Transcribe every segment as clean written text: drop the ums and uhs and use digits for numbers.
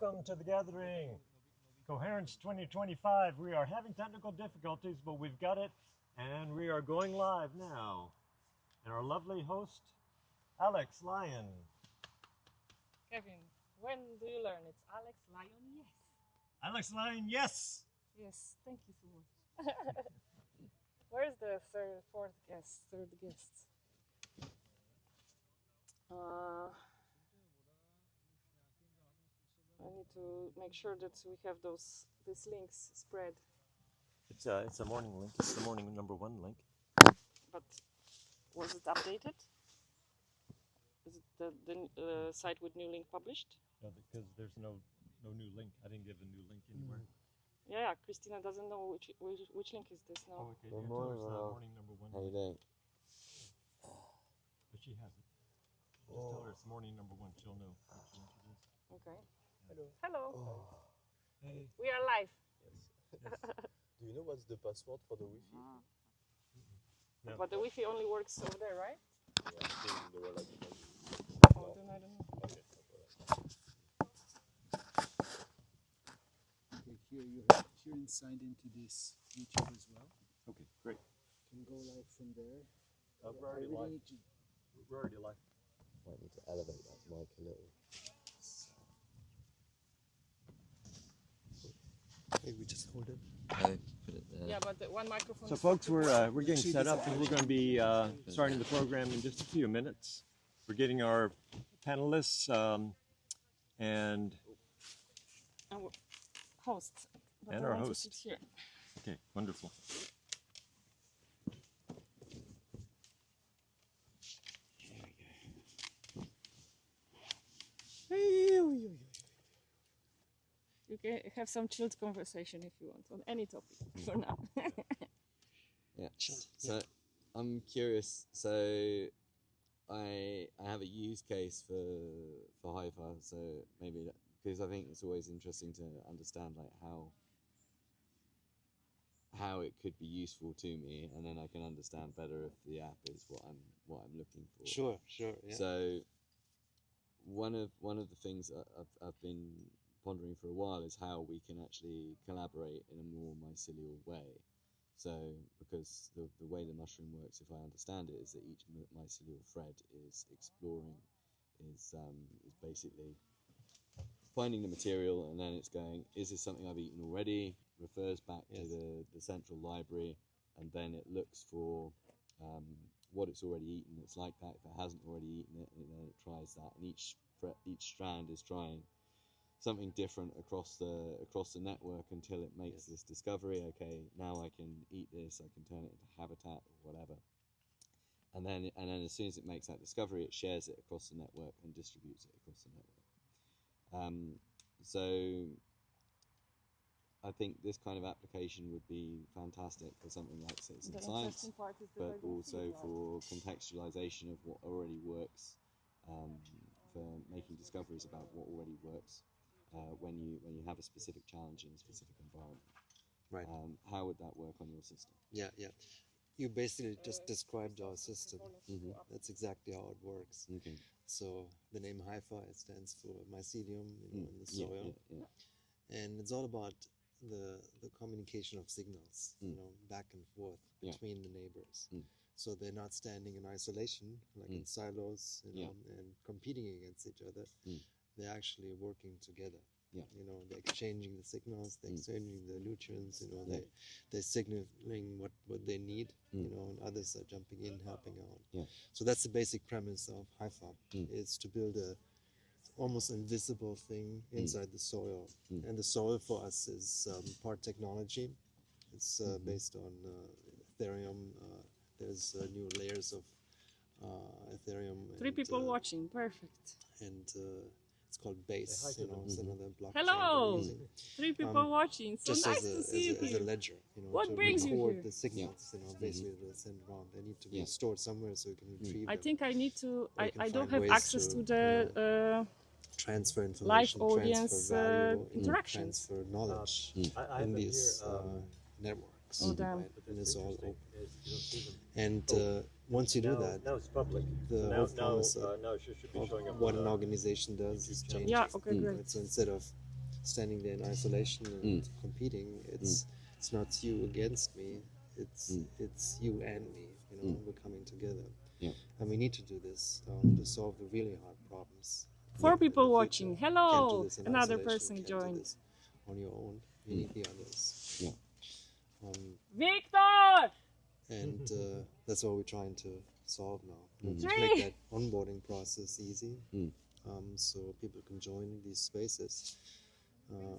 Welcome to the gathering, Coherence 2025. We are having technical difficulties, but we've got it, and we are going live now. And our lovely host, Alex Lyon. Kevin, when do you learn? It's Alex Lyon, yes. Alex Lyon, yes! Yes, thank you so much. Where's the third guest? I need to make sure that we have these links spread. It's a morning link. It's the morning number 1 link. But was it updated? Is it the site with new link published? No, because there's no new link. I didn't give a new link anywhere. Yeah, Christina doesn't know which link is this now. Oh, okay. Good morning, morning number 1. How you doing? But she has it. Just tell her it's morning number 1. She'll know which link it is. Okay. Hello. Hello. Oh. Hey. We are live. Yes. Do you know what's the password for the Wi-Fi? No. But the Wi-Fi only works over there, right? Yeah, I think they were like. Oh, then I don't know. Okay. Okay, here you're signed into this YouTube as well. Okay, great. You can go live from there. We're already live. We're already live. Might need to elevate that mic a little. Maybe we just hold it. Okay, put it there. Yeah, but the one microphone. So, folks, we're getting set up, and we're going to be starting the program in just a few minutes. We're getting our panelists and Our host. But And I our want to host. sit here. okay, wonderful. You can have some chilled conversation if you want on any topic for now. Yeah. So I'm curious. So I have a use case for hi-fi. So maybe because I think it's always interesting to understand like how it could be useful to me, and then I can understand better if the app is what I'm looking for. Sure. Yeah. So one of the things I've been pondering for a while is how we can actually collaborate in a more mycelial way. So because the way the mushroom works, if I understand it, is that each mycelial thread is exploring, is basically finding the material, and then it's going, is this something I've eaten already? Refers back to the central library, and then it looks for what it's already eaten. It's like that. If it hasn't already eaten it, and then it tries that, and each strand is trying something different across the network until it makes this discovery. Okay, now I can eat this. I can turn it into habitat or whatever. And then as soon as it makes that discovery, it shares it across the network and distributes it across the network. So I think this kind of application would be fantastic for something like citizen science, but also for contextualization of what already works, for making discoveries about what already works when you have a specific challenge in a specific environment. Right. How would that work on your system? Yeah. You basically just described our system. Mm-hmm. That's exactly how it works. Okay. So the name HiFi stands for mycelium, in the soil, and it's all about the communication of signals, back and forth between the neighbors. So they're not standing in isolation, like in silos, and competing against each other. They're actually working together. They're exchanging the signals, they're exchanging the nutrients, they're signaling what they need, and others are jumping in, helping out. Yeah. So that's the basic premise of HiFi, is to build a almost invisible thing inside the soil. And the soil for us is part technology. It's based on Ethereum. There's new layers of Ethereum. 3 people watching, perfect. And it's called Base, it's another blockchain. Hello! 3 people watching, so just nice as to see you as here. a ledger, What to brings you record here? the signals, basically to send around. They need to be stored somewhere so you can retrieve I them. think I need to, Or you can I don't find have ways access to the transfer live information, audience transfer value, interactions. transfer knowledge I in have these here, networks. Oh, damn. Right? And it's all open. And And once you do that, now it's public. the Now, whole promise now it should be showing up. what an organization does is change. Yeah, okay, great. So instead of standing there in isolation and competing. It's not you against me. It's you and me. You know, we're coming together, and we need to do this to solve the really hard problems. 4 people watching. Can't do Hello, this in another isolation. person Can't do joined. this on your own. You need the others. Yeah. Victor! And that's what we're trying to solve now. To Three. make that onboarding process easy, so people can join these spaces,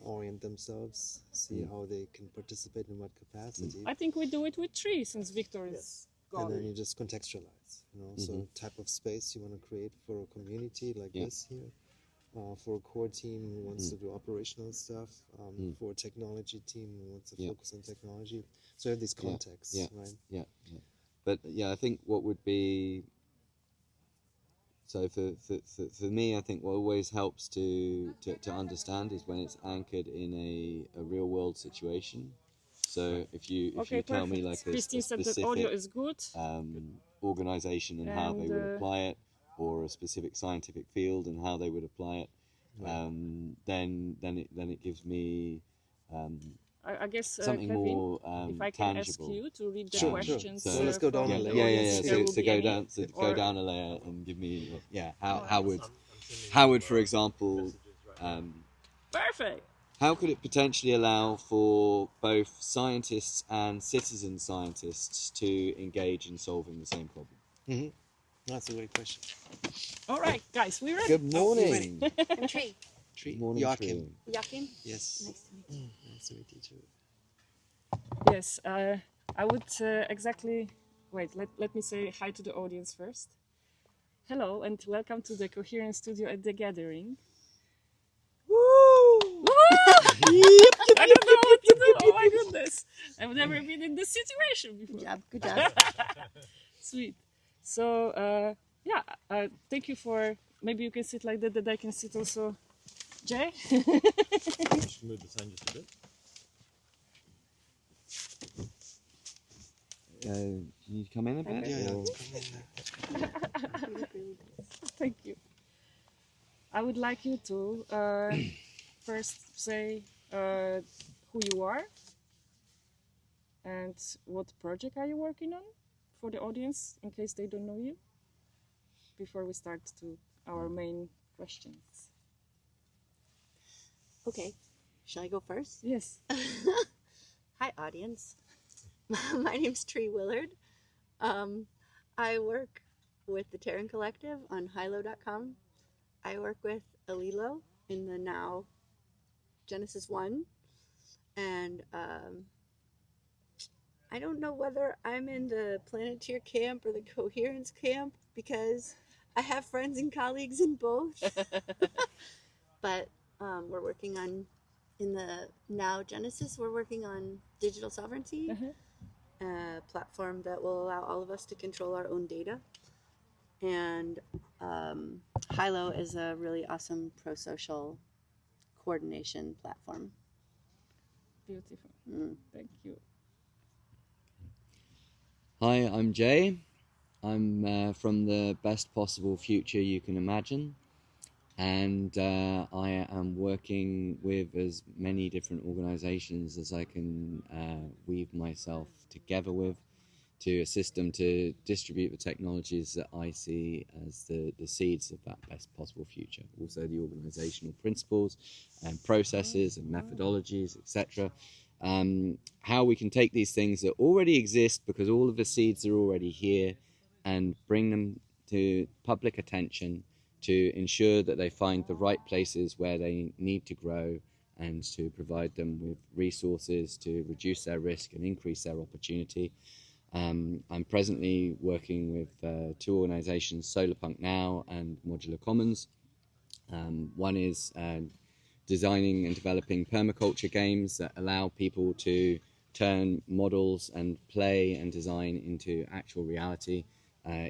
orient themselves, see how they can participate in what capacity, I think we do it with 3 since Victor is and then gone. you just contextualize. You know, so type of space you want to create for a community like this here. For a core team who wants to do operational stuff, for a technology team who wants to focus on technology. So you have these contexts, right? Yeah. But yeah, I think what would be, so for me, I think what always helps to understand is when it's anchored in a real world situation. So if you tell me like a Christine said specific that audio is good. organization and how they would apply it, or a specific scientific field and how they would apply it, then it gives me I guess something Kevin, more if I can tangible. ask you to read the Sure. questions. So let's go down from a the layer. audience, if there will So be go any, down, or- a layer and give me how would, for example, Perfect. how could it potentially allow for both scientists and citizen scientists to engage in solving the same problem? That's a great question. All right, guys, we ready? Good morning. I'm Tree. Tree. Morning, Joachim. Tree. Yakin. Yes. Nice to meet you. Nice to meet you too. Yes, I would exactly. Wait, let me say hi to the audience first. Hello and welcome to the Coherence studio at the Gathering. Woo! I don't know what to do. Oh my goodness! I've never been in this situation before. Good job. Good job. Sweet. So thank you for. Maybe you can sit like that I can sit also. Jay? Just move the sign just a bit. Can you come in a bit? Yeah, or- Thank you. I would like you to first say who you are and what project are you working on for the audience in case they don't know you before we start to our main questions. Okay. Shall I go first? Yes. Hi, audience. My name's Tree Willard. I work with the Terran Collective on hilo.com. I work with Alilo in the now Genesis 1. And I don't know whether I'm in the Planeteer camp or the Coherence camp because I have friends and colleagues in both. But we're working on, in the now Genesis, we're working on digital sovereignty, a platform that will allow all of us to control our own data. And Hilo is a really awesome pro-social coordination platform. Beautiful. Thank you. Hi, I'm Jay. I'm from the best possible future you can imagine, and I am working with as many different organizations as I can weave myself together with to assist them to distribute the technologies that I see as the seeds of that best possible future. Also the organizational principles and processes and methodologies, etc. How we can take these things that already exist, because all of the seeds are already here, and bring them to public attention to ensure that they find the right places where they need to grow, and to provide them with resources to reduce their risk and increase their opportunity. I'm presently working with two organizations, Solarpunk Now and Modular Commons. One is designing and developing permaculture games that allow people to turn models and play and design into actual reality,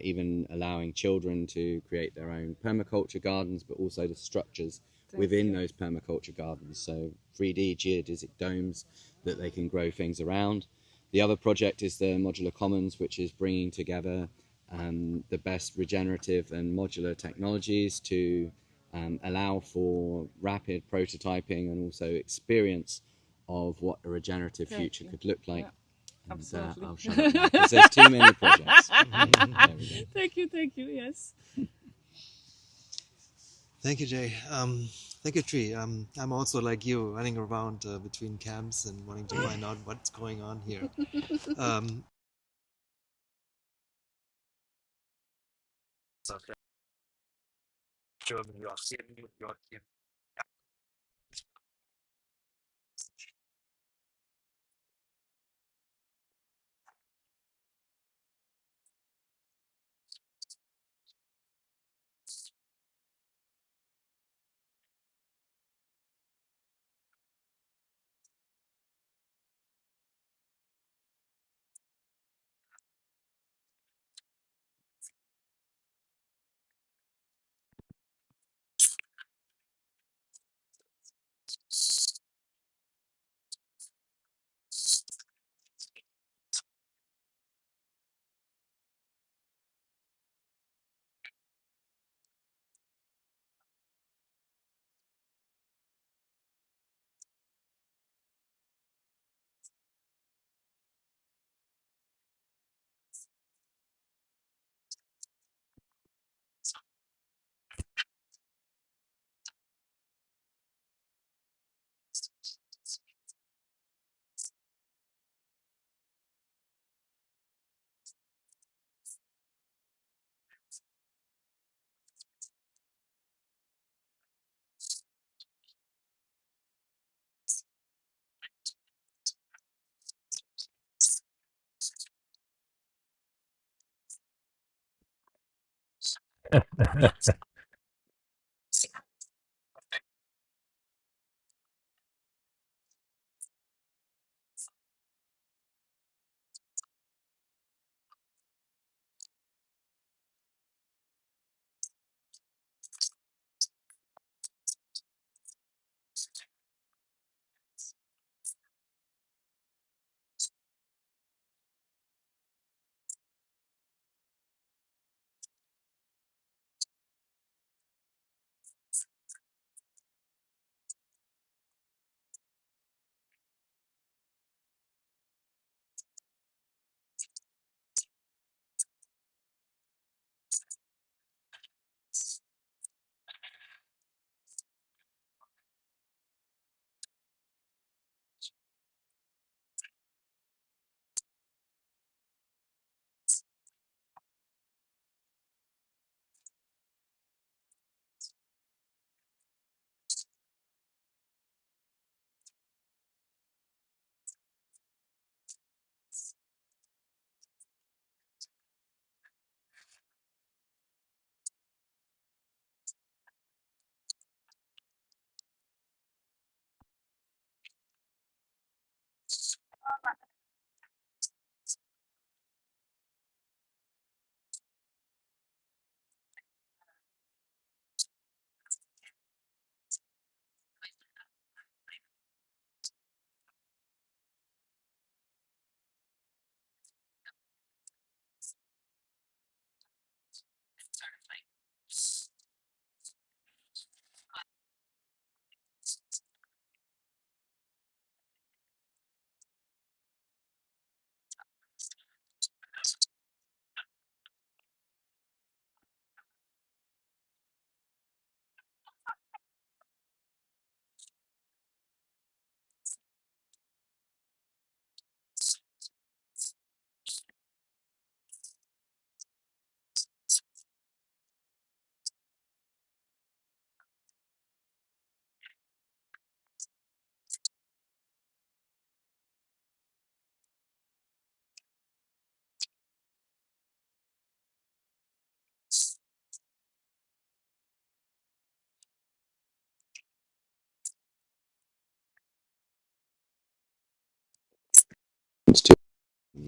even allowing children to create their own permaculture gardens, but also the structures within those permaculture gardens. So 3D geodesic domes that they can grow things around. The other project is the Modular Commons, which is bringing together the best regenerative and modular technologies to allow for rapid prototyping and also experience of what a regenerative future could look like. Yeah, absolutely. I'll shut up now because there's too many projects. There we go. Thank you, yes. Thank you, Jay. Thank you, Tree. I'm also like you, running around between camps and wanting to find out what's going on here.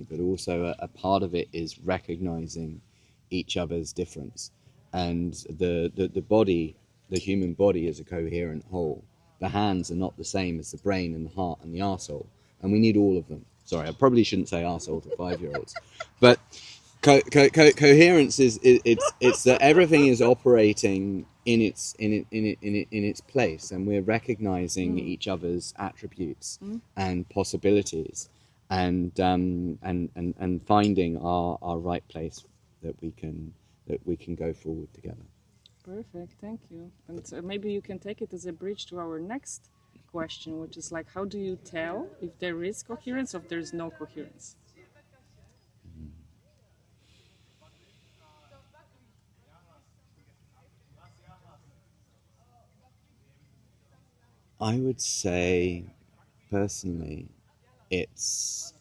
But also a part of it is recognizing each other's difference, and the body, the human body, is a coherent whole. The hands are not the same as the brain and the heart and the arsehole, and we need all of them. Sorry, I probably shouldn't say arsehole to 5-year-olds, but Coherence is it's that everything is operating in its place, and we're recognizing each other's attributes and possibilities, and finding our right place that we can go forward together. Perfect, thank you. And maybe you can take it as a bridge to our next question, which is like, how do you tell if there is coherence or if there's no coherence? I would say, personally, it's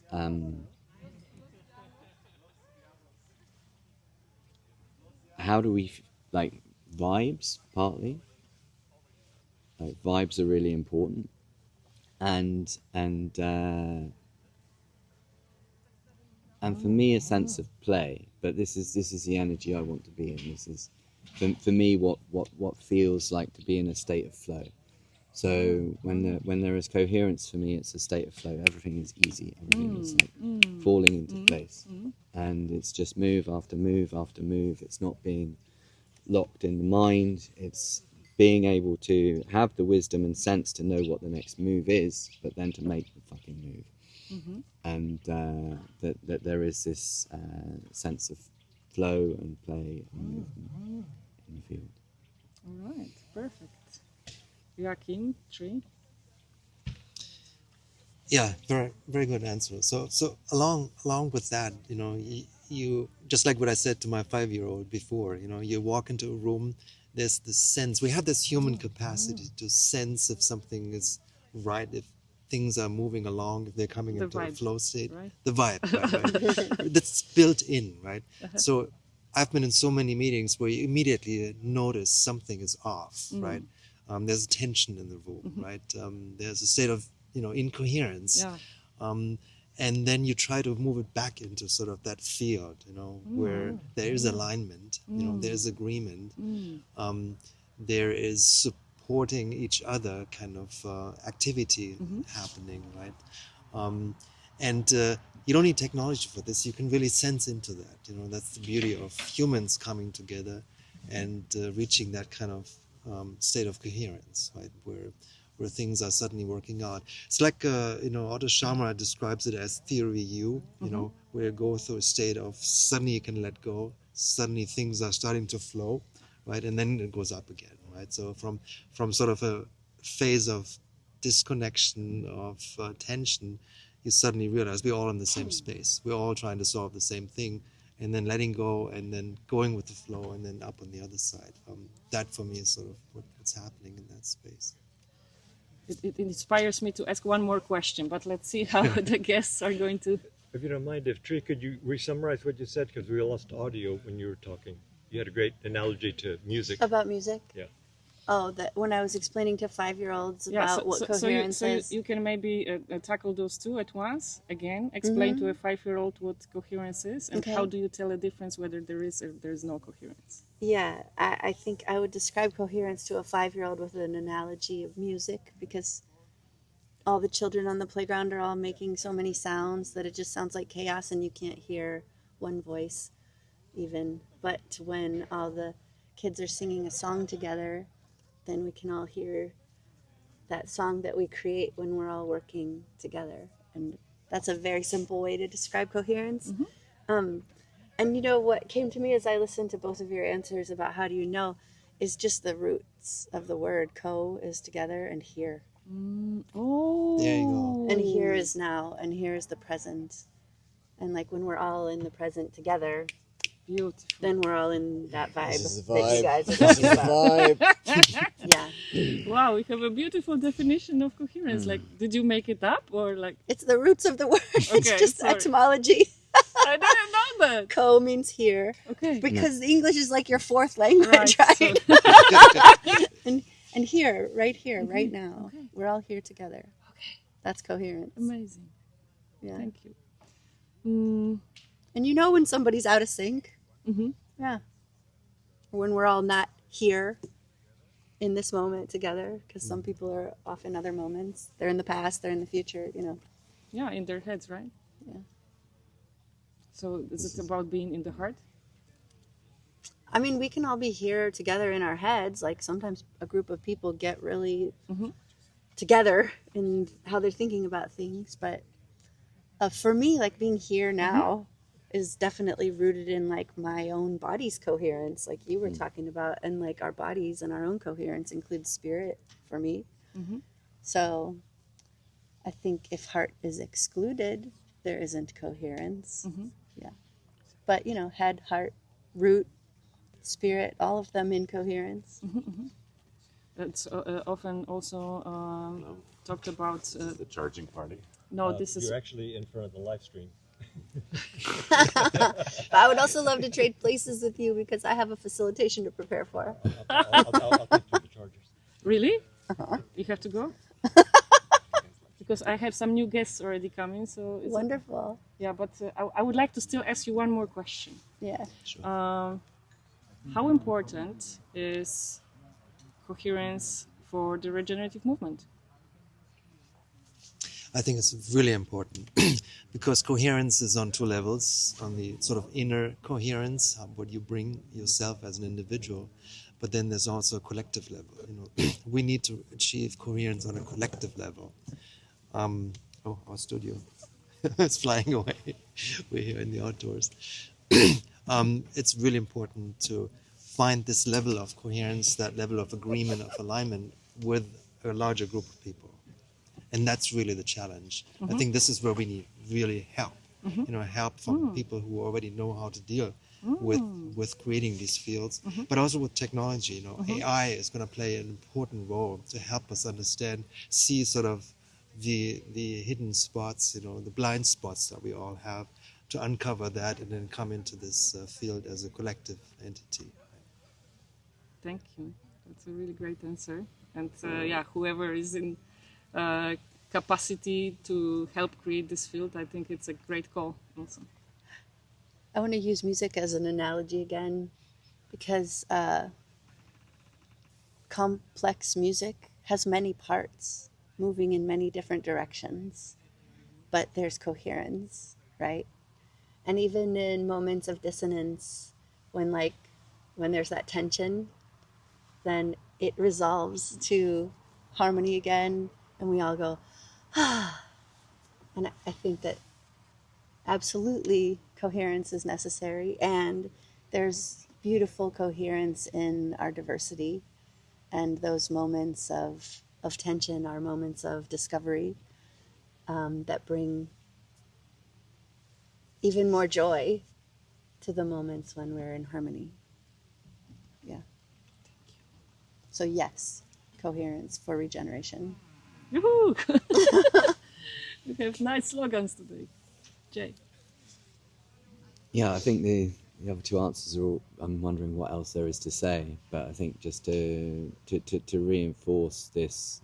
how do we like vibes? Partly, like vibes are really important, and for me a sense of play. But this is the energy I want to be in. This is for me what feels like to be in a state of flow. So when there is coherence, for me, it's a state of flow. Everything is easy. Everything is like falling into place, and it's just move after move after move. It's not being locked in the mind. It's being able to have the wisdom and sense to know what the next move is, but then to make the fucking move. And that there is this sense of flow and play and movement in the field. All right, perfect. Joachim, Tree? Yeah, very very good answer. So along with that, you just like what I said to my 5-year-old before. You walk into a room, there's this sense. We have this human capacity to sense if something is right, if things are moving along, if they're coming into a flow state. Right? The vibe, right? That's built in, right? So I've been in so many meetings where you immediately notice something is off, right? There's a tension in the room, right? There's a state of, incoherence. And then you try to move it back into sort of that field, where there is alignment, there's agreement, there is supporting each other kind of activity happening, right? And you don't need technology for this. You can really sense into that. That's the beauty of humans coming together and reaching that kind of state of coherence, right, where things are suddenly working out. It's like Otto Scharmer describes it as theory U, where you go through a state of suddenly you can let go, suddenly things are starting to flow, right, and then it goes up again, right. So from sort of a phase of disconnection, of tension, you suddenly realize we're all in the same space, we're all trying to solve the same thing, and then letting go, and then going with the flow, and then up on the other side. That for me is sort of what's happening in that space. It inspires me to ask one more question, but let's see how the guests are going to... If you don't mind, Tree, could you re-summarize what you said? Because we lost audio when you were talking. You had a great analogy to music. About music? Yeah. Oh, that when I was explaining to 5-year-olds about what coherence is. So you can maybe tackle those two at once. Again, explain to a 5-year-old what coherence is, and how do you tell a difference whether there is or there is no coherence? Yeah, I think I would describe coherence to a 5-year-old with an analogy of music, because all the children on the playground are all making so many sounds that it just sounds like chaos, and you can't hear one voice even. But when all the kids are singing a song together, then we can all hear that song that we create when we're all working together. And that's a very simple way to describe coherence. And what came to me as I listened to both of your answers about how do you know is just the roots of the word. Co is together, and here. Oh. There you go. And here is now, and here is the present. And like when we're all in the present together, beautiful, then we're all in that vibe, This is the that you vibe. guys are This is talking the about. vibe. Yeah. Wow, we have a beautiful definition of coherence. Like, did you make it up, or like? It's the roots of the word. Okay, It's just sorry. etymology. I didn't know that. Co means here. Okay. Because English is like your fourth language, right? and here, right here, right now. Okay. We're all here together. Okay. That's coherence. Amazing. Yeah. Thank you. And you know when somebody's out of sync? Mm-hmm. Yeah. Or when we're all not here in this moment together, because some people are off in other moments. They're in the past, they're in the future, Yeah, in their heads, right? Yeah. So is it about being in the heart? I mean, we can all be here together in our heads. Like sometimes a group of people get really together in how they're thinking about things. But for me, like being here now is definitely rooted in like my own body's coherence, like you were talking about, and like our bodies and our own coherence includes spirit for me. So I think if heart is excluded, there isn't coherence. Yeah. But, you know, head, heart, root, spirit, all of them in coherence. It's often also talked about. The charging party. No, this is. You're actually in front of the live stream. I would also love to trade places with you because I have a facilitation to prepare for. I'll take you the chargers. Really? You have to go? Because I have some new guests already coming, so it's Wonderful. yeah, but I would like to still ask you one more question. Yeah. Sure. How important is coherence for the regenerative movement? I think it's really important because coherence is on two levels, on the sort of inner coherence, what you bring yourself as an individual, but then there's also a collective level. You know, we need to achieve coherence on a collective level. Oh, our studio is flying away. We're here in the outdoors. It's really important to find this level of coherence, that level of agreement, of alignment with a larger group of people. And that's really the challenge. I think this is where we need really help. You know, help from people who already know how to deal with creating these fields, but also with technology. You know, AI is going to play an important role to help us understand, see sort of the hidden spots, you know, the blind spots that we all have, to uncover that and then come into this field as a collective entity. Thank you. That's a really great answer. And yeah, whoever is in capacity to help create this field, I think it's a great call also. I want to use music as an analogy again because complex music has many parts moving in many different directions, but there's coherence, right? And even in moments of dissonance, when there's that tension, then it resolves to harmony again, and we all go, ah. And I think that absolutely coherence is necessary, and there's beautiful coherence in our diversity, and those moments of tension are moments of discovery that bring even more joy to the moments when we're in harmony. Yeah. So yes, coherence for regeneration. Yoo-hoo! We have nice slogans today. Jay. Yeah, I think the other two answers are all, I'm wondering what else there is to say, but I think just to reinforce this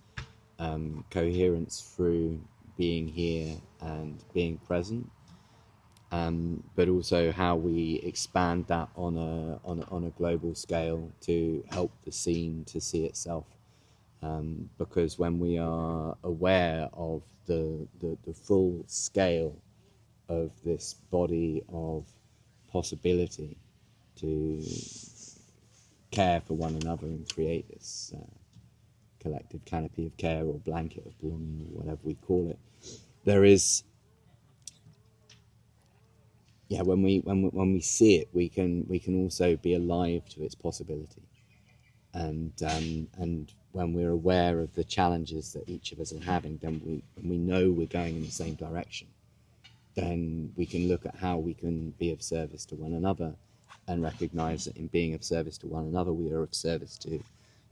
coherence through being here and being present, but also how we expand that on a global scale to help the scene to see itself. Because when we are aware of the full scale of this body of possibility to care for one another and create this collective canopy of care or blanket of belonging or whatever we call it, there is, yeah, when we see it, we can also be alive to its possibility, and when we're aware of the challenges that each of us are having, then we know we're going in the same direction. Then we can look at how we can be of service to one another, and recognize that in being of service to one another, we are of service to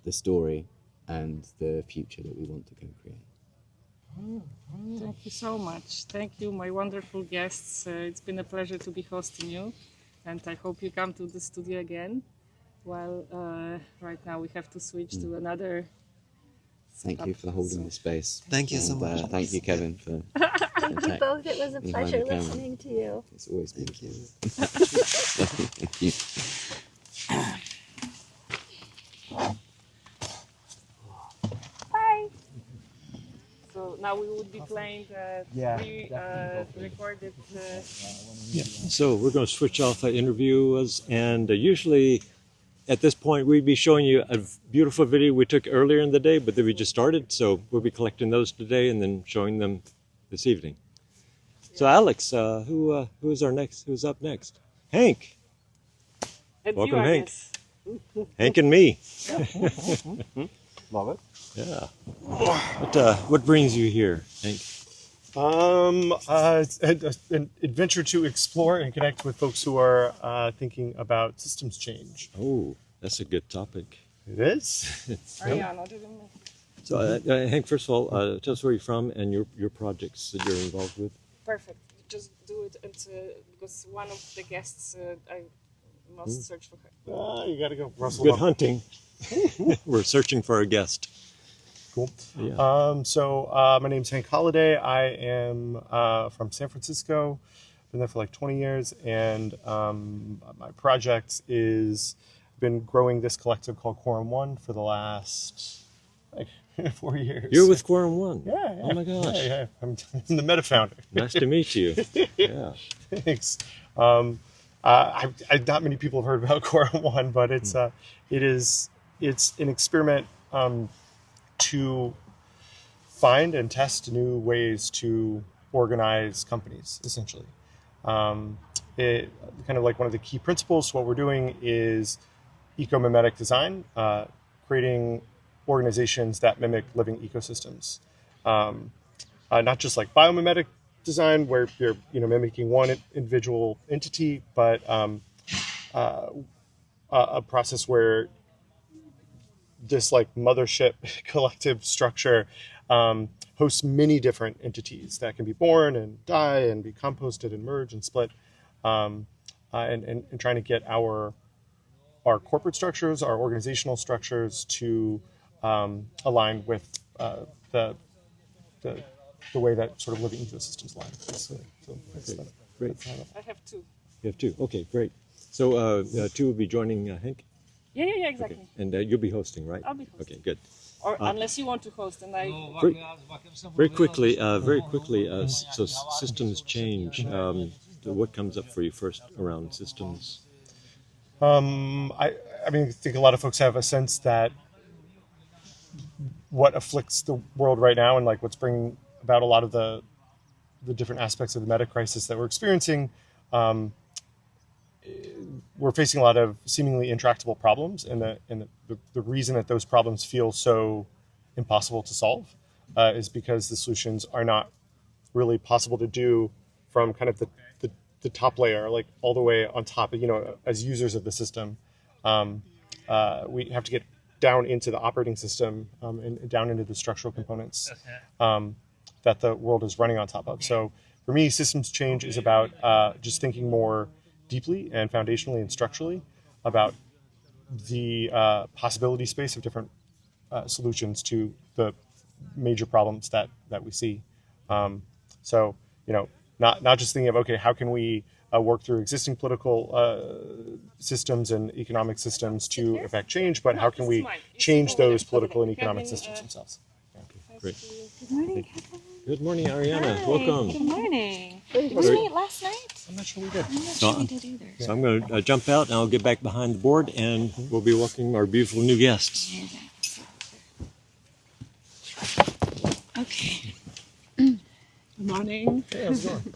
the story and the future that we want to co-create. Thank you so much. Thank you, my wonderful guests. It's been a pleasure to be hosting you, and I hope you come to the studio again. While right now we have to switch to another. Thank you for holding the space. Thank you so much. Thank you, Kevin, for. Thank you both. It was a pleasure listening to you. It's always been. Thank you. Thank you. Bye. So now now we would be playing the recorded. So we're going to switch off interviews, and usually at this point we'd be showing you a beautiful video we took earlier in the day, but then we just started, so we'll be collecting those today and then showing them this evening. So Alex, who's up next? Hank. And Welcome, you, Hank. Hank and me. Love it. Yeah. What brings you here, Hank? An adventure to explore and connect with folks who are thinking about systems change. Oh, that's a good topic. It is. Ariana, didn't we? So, Hank, first of all, tell us where you're from and your projects that you're involved with. Perfect. Just do it because one of the guests I must search for her. You got to go. Russell. Good hunting. We're searching for a guest. Cool. Yeah. My name's Hank Holliday. I am from San Francisco. Been there for like 20 years, and my project is been growing this collective called Quorum One for the last 4 years. You're with Quorum One. Yeah. Oh my gosh. Yeah. I'm the meta founder. Nice to meet you. Yeah. Thanks. Not many people have heard about Quorum One, but it's an experiment to find and test new ways to organize companies, essentially. It kind of like one of the key principles. What we're doing is eco-mimetic design, creating organizations that mimic living ecosystems. Not just like biomimetic design, where you're mimicking one individual entity, but a process where this like mothership collective structure hosts many different entities that can be born and die and be composted and merge and split, and trying to get our corporate structures, our organizational structures to align with the way that sort of living ecosystems align. So Great. I have two. You have two. Okay, great. So two will be joining Hank? Yeah, exactly. Okay. And you'll be hosting, right? I'll be hosting. Okay, good. Or unless you want to host, and I. Very quickly. So systems change. What comes up for you first around systems? I think a lot of folks have a sense that what afflicts the world right now, and like what's bringing about a lot of the different aspects of the meta crisis that we're experiencing, we're facing a lot of seemingly intractable problems, and the reason that those problems feel so impossible to solve is because the solutions are not really possible to do from kind of the top layer, like all the way on top. As users of the system, we have to get down into the operating system and down into the structural components that the world is running on top of. So for me, systems change is about just thinking more deeply and foundationally and structurally about the possibility space of different solutions to the major problems that we see. Not just thinking of, okay, how can we work through existing political systems and economic systems to affect change, but how can we change those political and economic systems themselves? Great. Good morning, Catherine. Good morning, Ariana. Hi. Welcome. Good morning. Did we meet last night? I'm not sure we did. I'm not sure we did either. So I'm going to jump out and I'll get back behind the board, and we'll be welcoming our beautiful new guests. Okay. Good morning. Hey, how's it going?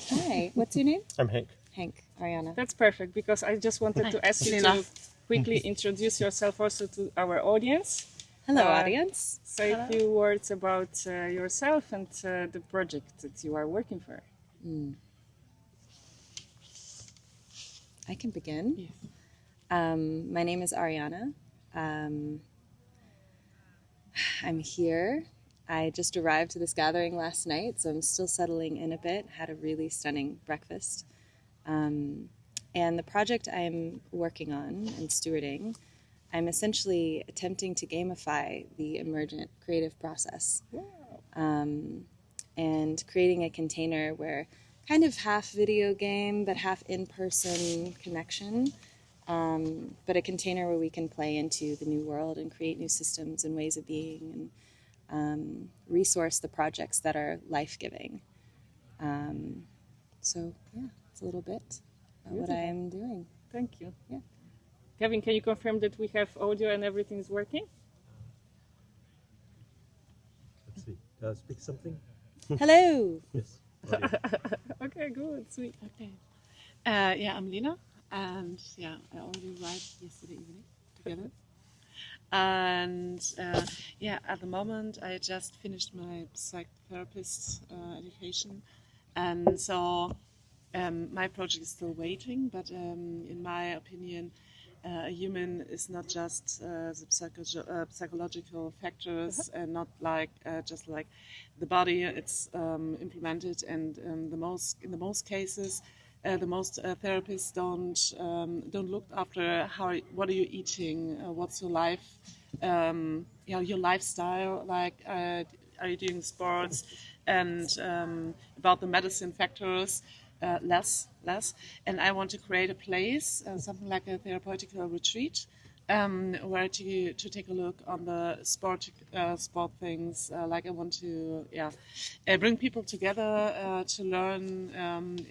Hi. What's your name? I'm Hank. Hank. Ariana. That's perfect, because I just wanted to ask you to quickly introduce yourself also to our audience. Hello, audience. Say a few words about yourself and the project that you are working for. I can begin. Yes. My name is Ariana. I'm here. I just arrived to this gathering last night, so I'm still settling in a bit. Had a really stunning breakfast. And the project I'm working on and stewarding, I'm essentially attempting to gamify the emergent creative process. And creating a container where kind of half video game, but half in-person connection, but a container where we can play into the new world and create new systems and ways of being, resource the projects that are life-giving. So yeah, it's a little bit about what I am doing. Thank you. Yeah. Kevin, can you confirm that we have audio and everything is working? Let's see. Speak something. Hello. Yes. Okay, good, sweet. Okay. Yeah, I'm Lena, and yeah, I already arrived yesterday evening together. And yeah, at the moment I just finished my psychotherapist education, and so my project is still waiting. But in my opinion, a human is not just the psychological factors, and not like just like the body. It's implemented, and in the most cases, the most therapists don't look after what are you eating, what's your life, your lifestyle. Like, are you doing sports, and about the medicine factors. Less, and I want to create a place, something like a therapeutical retreat, where to take a look on the sport things. Like I want to bring people together to learn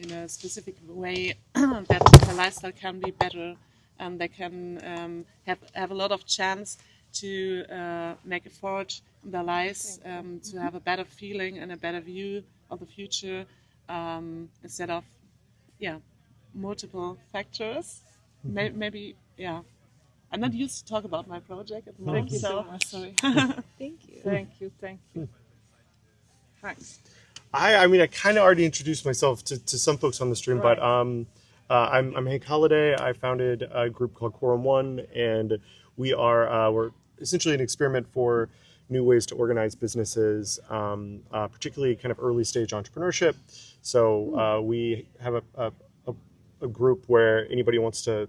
in a specific way that their lifestyle can be better, and they can have a lot of chance to make a forward in their lives, to have a better feeling and a better view of the future. Instead of multiple factors. Maybe I'm not used to talk about my project at the moment. Thank you so much. Sorry. Thank you. Hi. I mean, I kind of already introduced myself to some folks on the stream, Right. but I'm Hank Holliday. I founded a group called Quorum One, and we're essentially an experiment for new ways to organize businesses, particularly kind of early stage entrepreneurship. So we have a group where anybody who wants to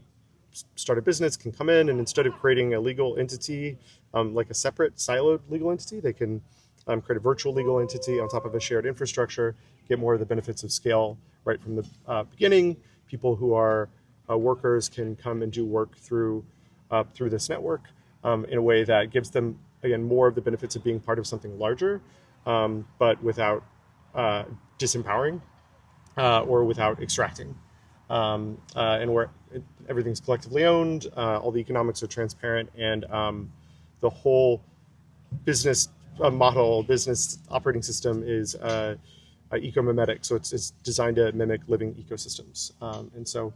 start a business can come in, and instead of creating a legal entity, like a separate siloed legal entity, they can create a virtual legal entity on top of a shared infrastructure, get more of the benefits of scale right from the beginning. People who are workers can come and do work through this network in a way that gives them, again, more of the benefits of being part of something larger, but without disempowering or without extracting. And where everything's collectively owned, all the economics are transparent, and the whole business model, business operating system is eco-mimetic. So it's designed to mimic living ecosystems. And so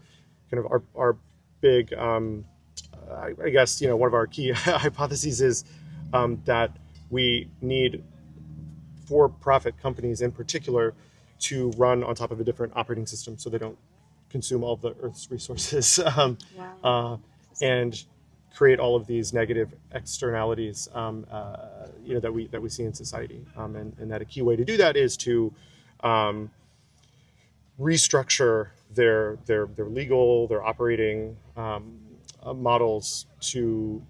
kind of our big, I guess, one of our key hypotheses is that we need for-profit companies in particular to run on top of a different operating system so they don't consume all of the Earth's resources and create all of these negative externalities that we see in society. And that a key way to do that is to restructure their legal, their operating models to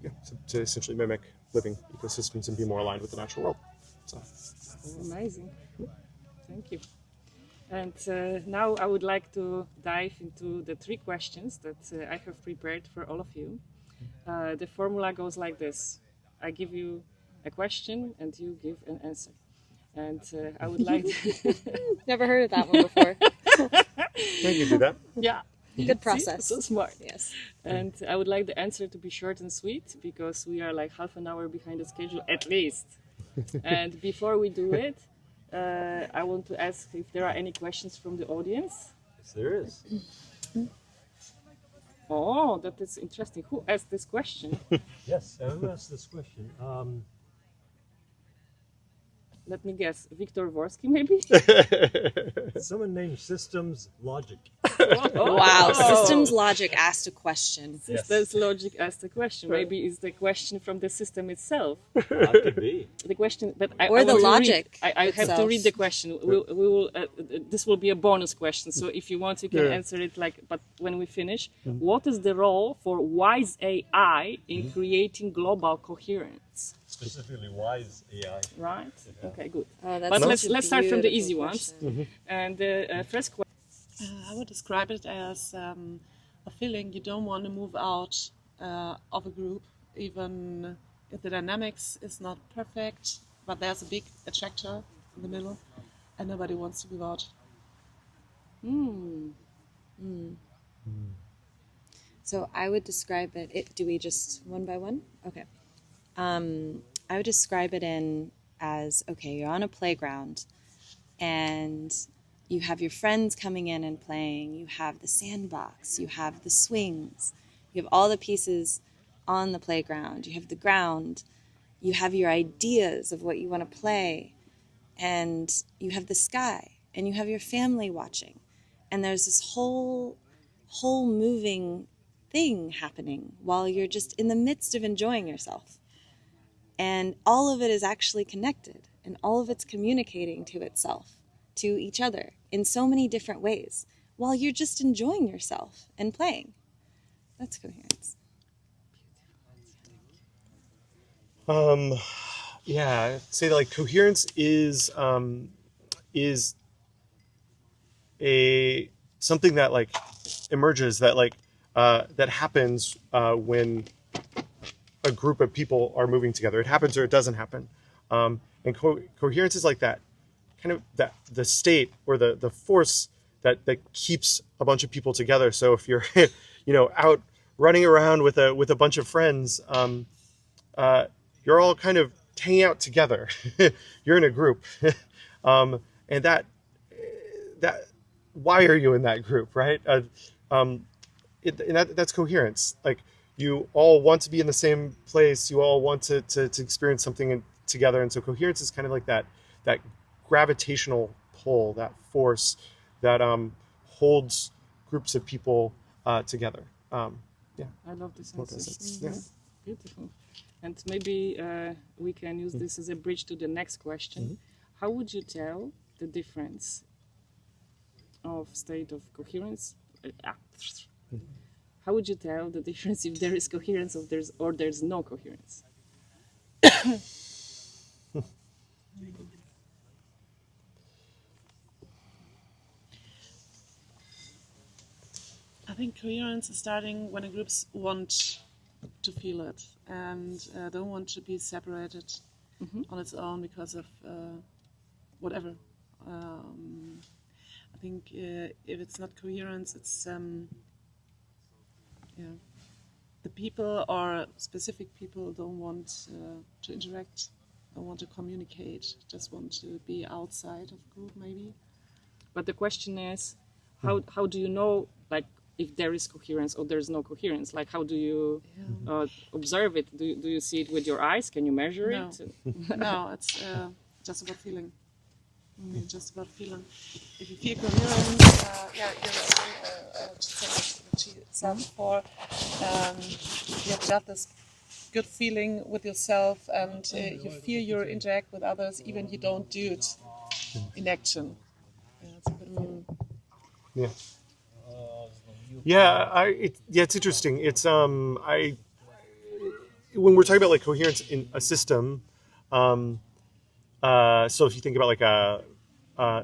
essentially mimic living ecosystems and be more aligned with the natural world. So. Amazing. Thank you. And now I would like to dive into the 3 questions that I have prepared for all of you. The formula goes like this. I give you a question and you give an answer. And I would like to... Never heard of that one before. Can you do that? Yeah. Good process. See? So smart. Yes. And I would like the answer to be short and sweet, because we are like half an hour behind the schedule at least. And before we do it, I want to ask if there are any questions from the audience. Yes, there is. Oh, that is interesting. Who asked this question? Yes, who asked this question? Let me guess. Viktor Vorsky, maybe? Someone named Systems Logic. Wow, Systems Logic asked a question. Systems Logic asked a question. Maybe it's the question from the system itself. That could be. The question, but the logic. I have to read the question. We will. This will be a bonus question. So if you want, you can answer it. But when we finish, what is the role for wise AI in creating global coherence? Specifically, wise AI. Right. Yeah. Okay. Good. Oh, but let's start from the easy ones. And the first question. I would describe it as a feeling you don't want to move out of a group, even if the dynamics is not perfect, but there's a big attractor in the middle, and nobody wants to move out. So I would describe it. Do we just one by one? Okay. I would describe it as okay. You're on a playground, and you have your friends coming in and playing. You have the sandbox. You have the swings. You have all the pieces on the playground. You have the ground. You have your ideas of what you want to play, and you have the sky, and you have your family watching, and there's this whole moving thing happening while you're just in the midst of enjoying yourself. And all of it is actually connected, and all of it's communicating to itself, to each other, in so many different ways, while you're just enjoying yourself and playing. That's coherence. Yeah, I'd say that like coherence is a something that like emerges that like that happens when a group of people are moving together. It happens or it doesn't happen. And coherence is like that kind of that the state or the force that keeps a bunch of people together. So if you're out running around with a bunch of friends, you're all kind of hanging out together. You're in a group, and that why are you in that group, right? That's coherence. Like you all want to be in the same place. You all want to experience something together, and so coherence is kind of like that gravitational pull, that force that holds groups of people together. Yeah, I love this Hope that answer. makes sense. Yeah. Beautiful. And maybe we can use this as a bridge to the next question. How would you tell the difference of state of coherence? How would you tell the difference if there is coherence or there's no coherence? I think coherence is starting when the groups want to feel it and don't want to be separated on its own because of whatever. I think if it's not coherence, it's the people or specific people don't want to interact, don't want to communicate, just want to be outside of group maybe. But the question is, how do you know, like, if there is coherence or there's no coherence? Like, how do you observe it? Do you see it with your eyes? Can you measure it? No, it's just about feeling. Just about feeling. If you feel coherence, just what she said before, you've got this good feeling with yourself, and you feel you interact with others, even you don't do it in action. Yeah, it's a good feeling. Yeah. Yeah, it's interesting. It's when we're talking about like coherence in a system, so if you think about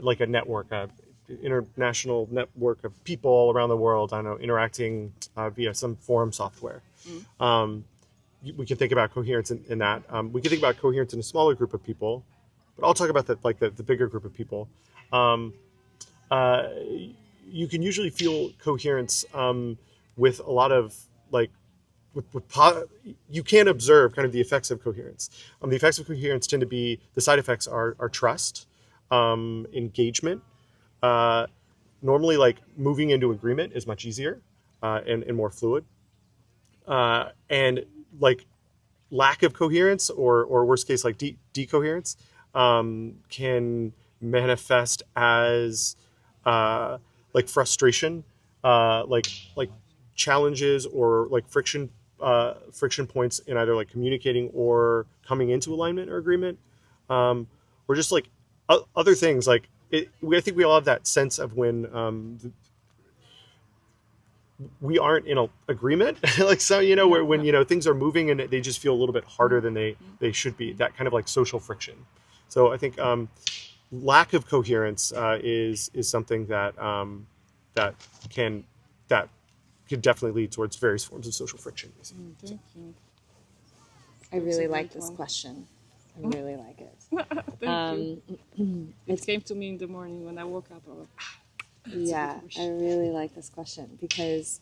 like a network, international network of people all around the world, I don't know, interacting via some forum software. We can think about coherence in that. We can think about coherence in a smaller group of people, but I'll talk about the bigger group of people. You can usually feel coherence with a lot of like, you can observe kind of the effects of coherence. The effects of coherence tend to be, the side effects are trust, engagement. Normally, like moving into agreement is much easier and more fluid. And like lack of coherence or worst case like decoherence can manifest as like frustration, like challenges or like friction points in either like communicating or coming into alignment or agreement, or just like other things. Like I think we all have that sense of when we aren't in agreement, like so where when things are moving and they just feel a little bit harder than they should be. That kind of like social friction. So I think lack of coherence is something that can definitely lead towards various forms of social friction. I really like this question. I really like it. Thank you. It came to me in the morning when I woke up. I was, yeah, I really like this question because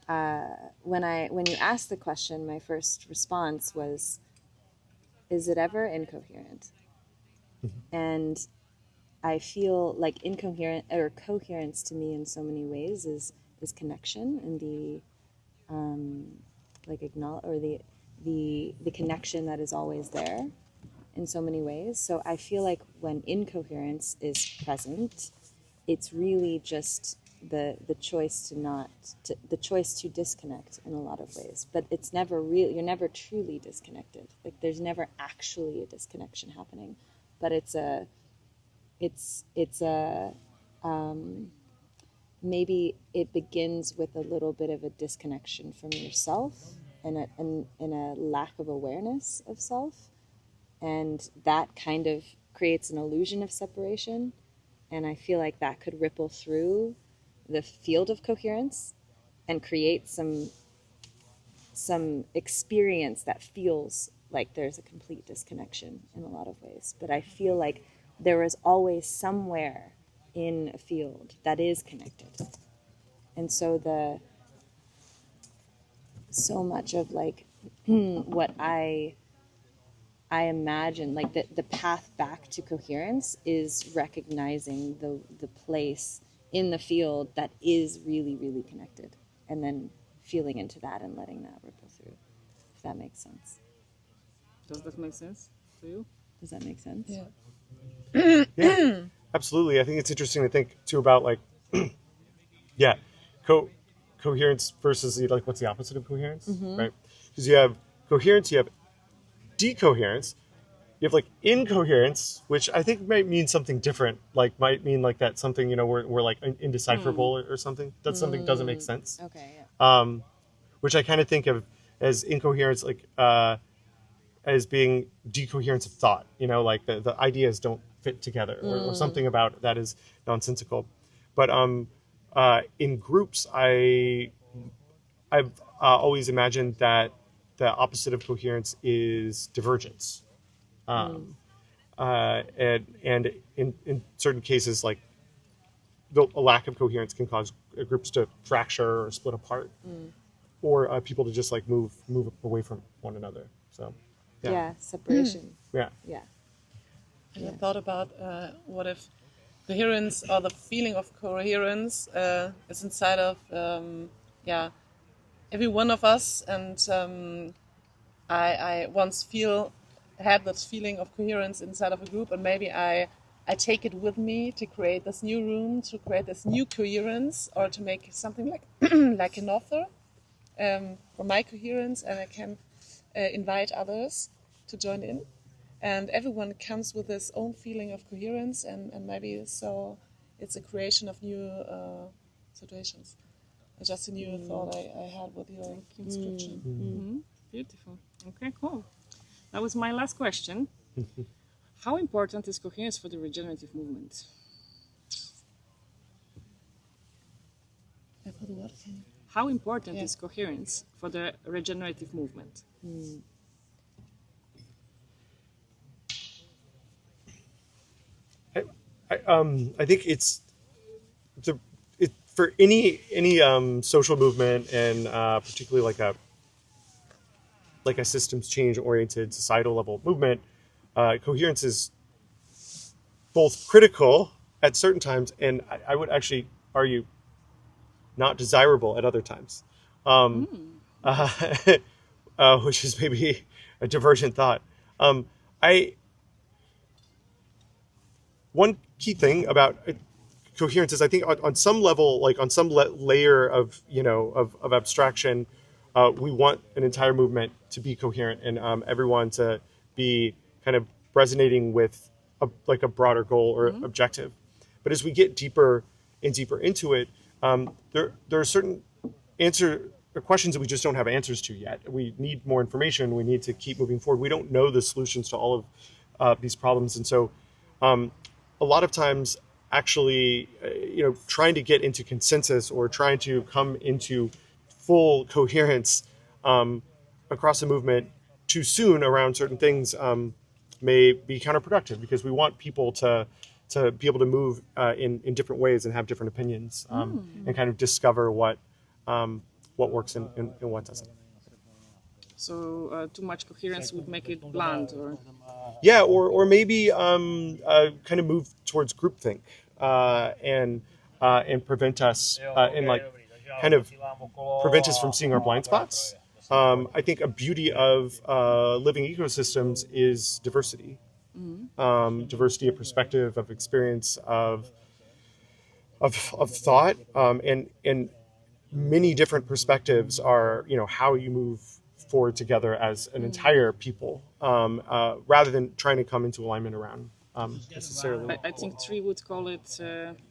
when you asked the question, my first response was, is it ever incoherent? And I feel like incoherent or coherence to me in so many ways is connection and the like acknowledge or the connection that is always there in so many ways. So I feel like when incoherence is present, it's really just the choice the choice to disconnect in a lot of ways. But it's never real. You're never truly disconnected. Like there's never actually a disconnection happening, but maybe it begins with a little bit of a disconnection from yourself and a lack of awareness of self, and that kind of creates an illusion of separation. And I feel like that could ripple through the field of coherence and create some experience that feels like there's a complete disconnection in a lot of ways. But I feel like there is always somewhere in a field that is connected. And so so much of like what I imagine, like the path back to coherence is recognizing the place in the field that is really, really connected, and then feeling into that and letting that ripple through, if that makes sense. Does that make sense to you? Does that make sense? Yeah. Yeah, absolutely. I think it's interesting to think too about like, yeah, coherence versus like what's the opposite of coherence, right? Because you have coherence, you have decoherence, you have like incoherence, which I think might mean something different. Like might mean like that something, you know, we're like indecipherable or something. That something doesn't make sense. Okay. Yeah. Which I kind of think of as incoherence, like as being decoherence of thought. You know, like the ideas don't fit together, or something about that is nonsensical. But in groups, I've always imagined that the opposite of coherence is divergence. And in certain cases, like a lack of coherence can cause groups to fracture or split apart, or people to just like move away from one another. So, Yeah, separation. Yeah. Yeah. And I thought about what if coherence or the feeling of coherence is inside of every one of us, and I once had this feeling of coherence inside of a group, and maybe I take it with me to create this new room, to create this new coherence, or to make something like like an author for my coherence, and I can invite others to join in. And everyone comes with his own feeling of coherence, and maybe so it's a creation of new situations. Just a new thought I had with your inscription. Beautiful. Okay, cool. That was my last question. How important is coherence for the regenerative movement? For the what? How important is coherence for the regenerative movement? I think it's for any social movement, and particularly like a systems change oriented societal level movement, coherence is both critical at certain times, and I would actually argue not desirable at other times, which is maybe a divergent thought. One key thing about coherence is I think on some level, like on some layer of of abstraction, we want an entire movement to be coherent, and everyone to be kind of resonating with a broader goal or objective. But as we get deeper and deeper into it, there are certain questions that we just don't have answers to yet. We need more information. We need to keep moving forward. We don't know the solutions to all of these problems, and so a lot of times, actually, trying to get into consensus or trying to come into full coherence across the movement too soon around certain things may be counterproductive, because we want people to be able to move in different ways and have different opinions, and kind of discover what works and what doesn't. So too much coherence would make it bland, or yeah, or maybe kind of move towards groupthink and prevent us and like kind of prevent us from seeing our blind spots. I think a beauty of living ecosystems is diversity. Diversity of perspective, of experience, of thought, and many different perspectives are, you know, how you move forward together as an entire people, rather than trying to come into alignment around necessarily. I think Tree would call it,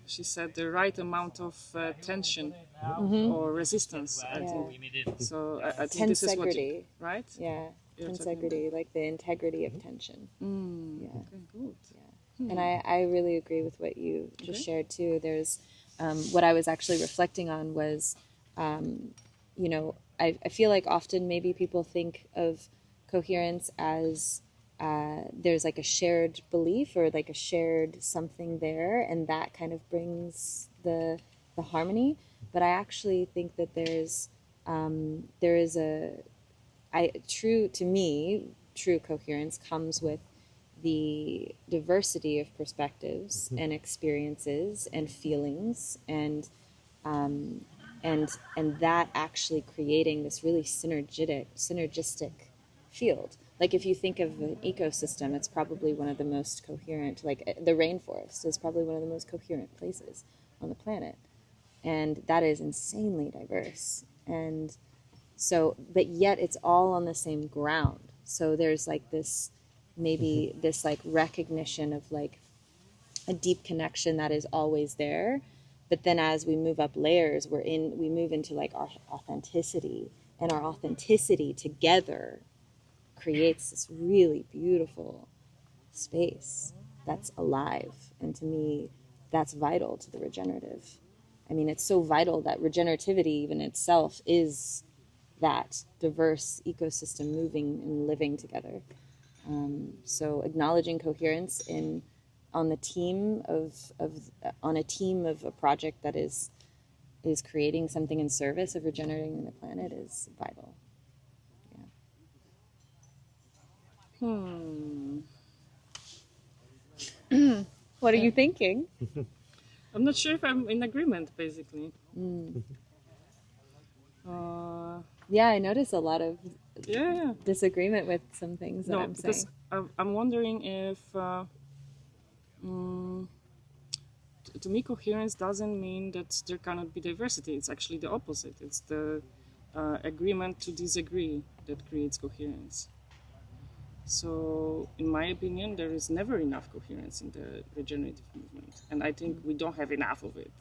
she said, the right amount of tension or resistance. I think. So I think this is what you, right? Yeah, tensegrity, like the integrity of tension. Yeah. Okay, good. Yeah. And I really agree with what you just shared too. There's what I was actually reflecting on was, you know, I feel like often maybe people think of coherence as there's like a shared belief or like a shared something there, and that kind of brings the harmony. But I actually think that there is true coherence comes with the diversity of perspectives and experiences and feelings, and that actually creating this really synergistic field. Like if you think of an ecosystem, it's probably one of the most coherent, like the rainforest is probably one of the most coherent places on the planet. And that is insanely diverse. And so, but yet it's all on the same ground. So there's like this, maybe this like recognition of like a deep connection that is always there. But then as we move up layers, we move into like our authenticity, and our authenticity together creates this really beautiful space that's alive. And to me, that's vital to the regenerative. I mean, it's so vital that regenerativity even itself is that diverse ecosystem moving and living together. So acknowledging coherence on a team of a project that is creating something in service of regenerating the planet is vital. What are you thinking? I'm not sure if I'm in agreement, basically. Yeah, I notice a lot of disagreement with some things that I'm saying. I'm wondering if, to me, coherence doesn't mean that there cannot be diversity. It's actually the opposite. It's the agreement to disagree that creates coherence. So, in my opinion, there is never enough coherence in the regenerative movement. And I think we don't have enough of it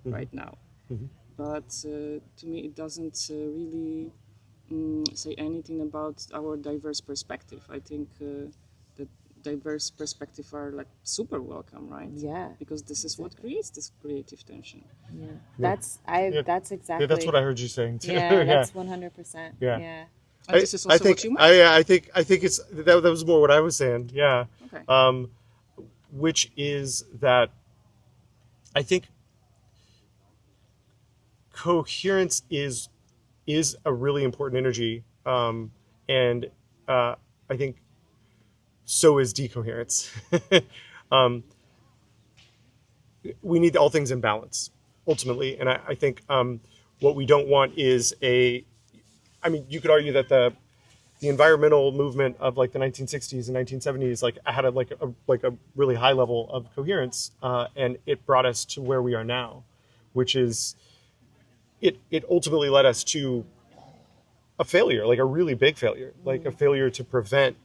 right now. But to me, it doesn't really say anything about our diverse perspective. I think the diverse perspective are like super welcome, right? Yeah. Because this is what creates this creative tension. Yeah. That's exactly. Yeah, that's what I heard you saying too. Yeah, that's 100%. Yeah. And this is also what you meant. I think it's that was more what I was saying. Yeah. Okay. Which is that I think coherence is a really important energy, and I think so is decoherence. We need all things in balance ultimately, and I think what we don't want is I mean, you could argue that the environmental movement of like the 1960s and 1970s like had a really high level of coherence, and it brought us to where we are now, which is it ultimately led us to a failure, like a really big failure, like a failure to prevent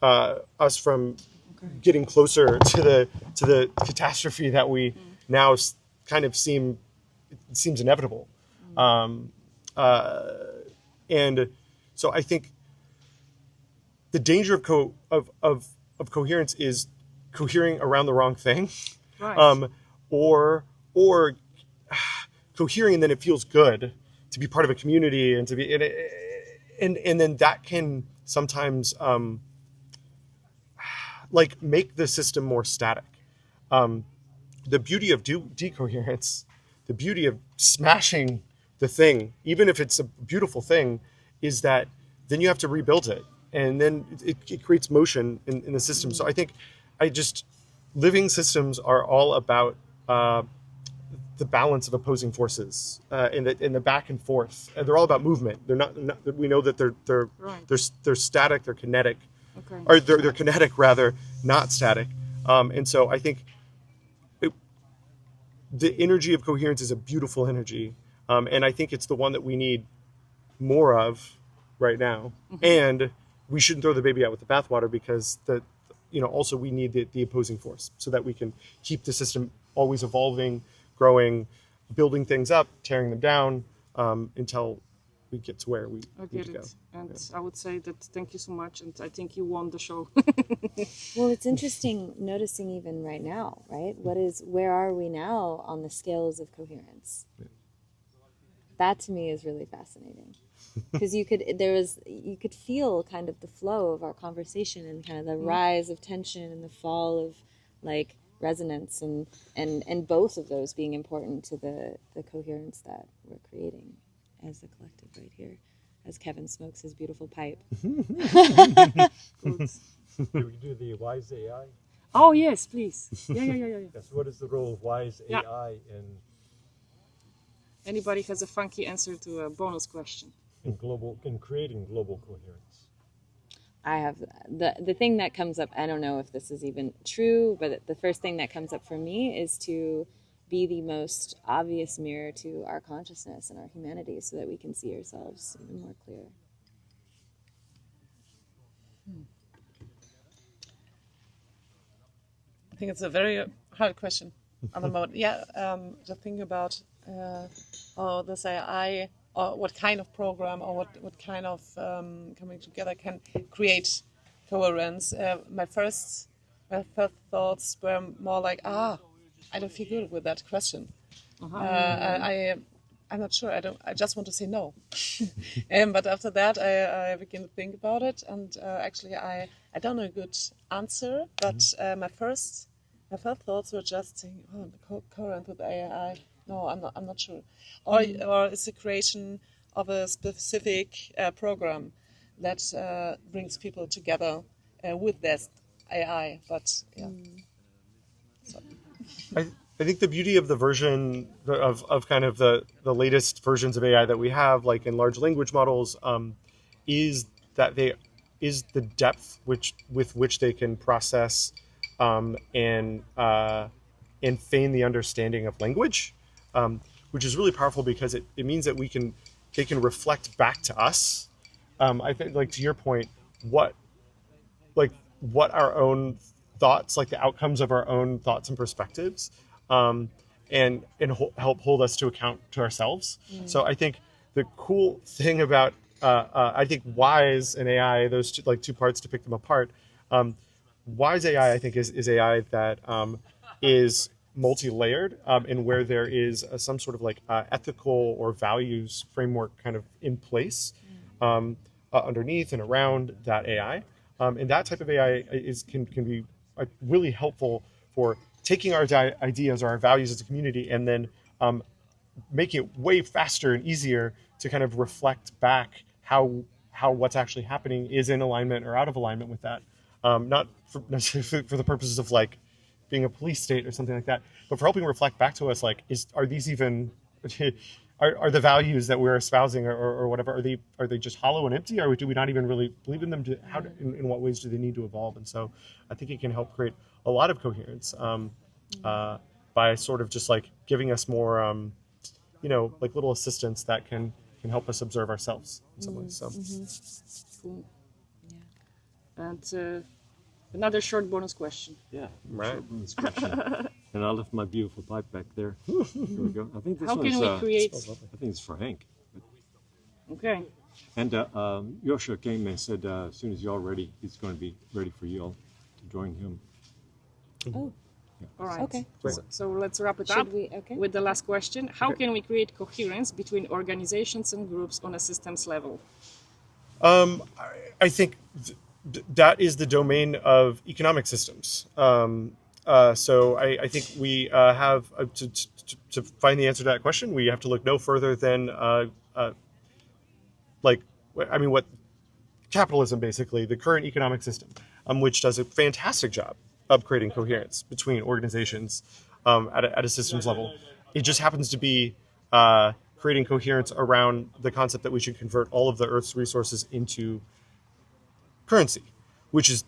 us from getting closer to the catastrophe that we now kind of seems inevitable. And so I think the danger of coherence is cohering around the wrong thing, Right. or cohering and then it feels good to be part of a community and to be and then that can sometimes like make the system more static. The beauty of decoherence, the beauty of smashing the thing, even if it's a beautiful thing, is that then you have to rebuild it, and then it creates motion in the system. So I think living systems are all about the balance of opposing forces in the back and forth, and they're all about movement. They're not we know that they're static, they're kinetic, or they're kinetic rather, not static. And so I think the energy of coherence is a beautiful energy, and I think it's the one that we need more of right now. And we shouldn't throw the baby out with the bathwater, because also we need the opposing force, so that we can keep the system always evolving, growing, building things up, tearing them down, until we get to where we need to go. And I would say that thank you so much, and I think you won the show. Well, it's interesting noticing even right now, right? Where are we now on the scales of coherence? Yeah. That to me is really fascinating, because you could feel kind of the flow of our conversation, and kind of the rise of tension and the fall of like resonance, and both of those being important to the coherence that we're creating as a collective right here, as Kevin smokes his beautiful pipe. Do we do the wise AI? Oh yes, please. Yeah. Yes. What is the role of wise AI in? Anybody has a funky answer to a bonus question? In creating global coherence. I have the thing that comes up. I don't know if this is even true, but the first thing that comes up for me is to be the most obvious mirror to our consciousness and our humanity, so that we can see ourselves even more clear. I think it's a very hard question on the moment. To think about this AI, or what kind of program, or what kind of coming together can create coherence. My first thoughts were more like, I don't feel good with that question. I'm not sure. I just want to say no. But after that, I began to think about it, and actually, I don't know a good answer. But my first thoughts were just saying, coherent with AI. No, I'm not sure. Or it's the creation of a specific program that brings people together with this AI. But yeah. I think the beauty of the version of kind of the latest versions of AI that we have, like in large language models, is that is the depth with which they can process and feign the understanding of language, which is really powerful, because it means that they can reflect back to us. I think, like, to your point, what our own thoughts, like the outcomes of our own thoughts and perspectives, and help hold us to account to ourselves. So I think the cool thing about I think wise and AI, those two parts to pick them apart. Wise AI, I think, is AI that is multi-layered, and where there is some sort of ethical or values framework kind of in place underneath and around that AI. And that type of AI can be really helpful for taking our ideas or our values as a community, and then making it way faster and easier to kind of reflect back how what's actually happening is in alignment or out of alignment with that. Not necessarily for the purposes of being a police state or something like that, but for helping reflect back to us, are these even are the values that we're espousing or whatever, are they just hollow and empty, or do we not even really believe in them? In what ways do they need to evolve? And so I think it can help create a lot of coherence by sort of just giving us more little assistants that can help us observe ourselves in some ways. So cool. Yeah. And another short bonus question. Yeah, right. Short bonus question. And I left my beautiful pipe back there. Here we go. I think this How one's, can we create? I think it's for Hank. Okay. And Yosha came and said as soon as y'all ready, he's going to be ready for you all to join him. Oh. Yeah. All right. Okay. So let's wrap it up with the last question. How can we create coherence between organizations and groups on a systems level? I think that is the domain of economic systems. So I think we have to find the answer to that question. We have to look no further than what capitalism, basically, the current economic system, which does a fantastic job of creating coherence between organizations at a systems level. It just happens to be creating coherence around the concept that we should convert all of the Earth's resources into currency, which is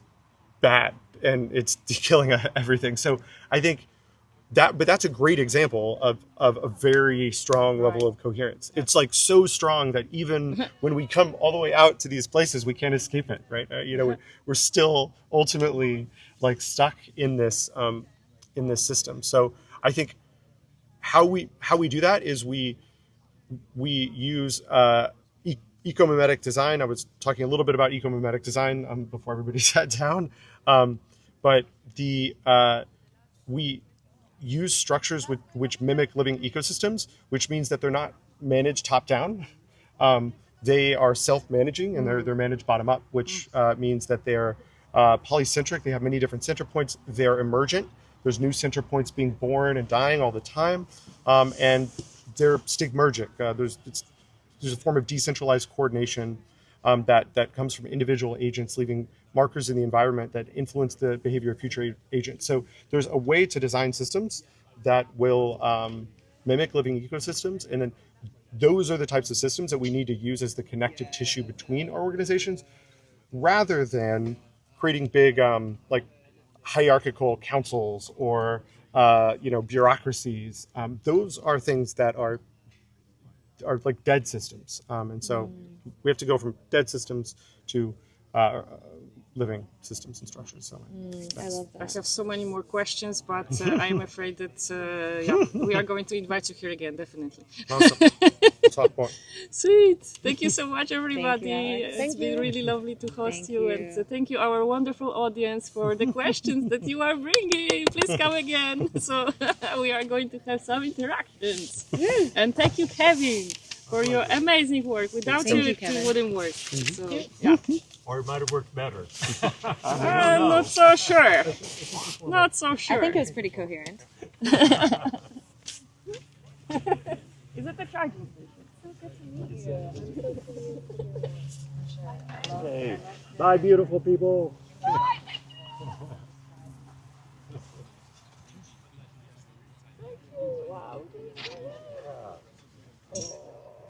bad, and it's killing everything. So I think that's a great example of a very strong level of coherence. It's like so strong that even when we come all the way out to these places, we can't escape it, right? We're still ultimately like stuck in this system. So I think how we do that is we use ecomimetic design. I was talking a little bit about ecomimetic design before everybody sat down, but we use structures which mimic living ecosystems, which means that they're not managed top down. They are self-managing, and they're managed bottom up, which means that they're polycentric. They have many different center points. They're emergent. There's new center points being born and dying all the time, and they're stigmergic. There's a form of decentralized coordination that comes from individual agents leaving markers in the environment that influence the behavior of future agents. So there's a way to design systems that will mimic living ecosystems, and then those are the types of systems that we need to use as the connective tissue between our organizations, rather than creating big hierarchical councils or bureaucracies. Those are things that are like dead systems, and so we have to go from dead systems to living systems and structures. So I love that. I have so many more questions, but I'm afraid that we are going to invite you here again, definitely. Awesome. Talk more. Sweet. Thank you so much, everybody. Thank you, It's been really lovely to host Thank you, you. and thank you, our wonderful audience, for the questions that you are bringing. Please come again. So we are going to have some interactions. And thank you, Kevin, for your amazing work. Without you, it wouldn't work. So, yeah. Or it might have worked better. I'm not so sure. Not so sure. I think it was pretty coherent. Is it the charging station? Okay. Bye, beautiful people.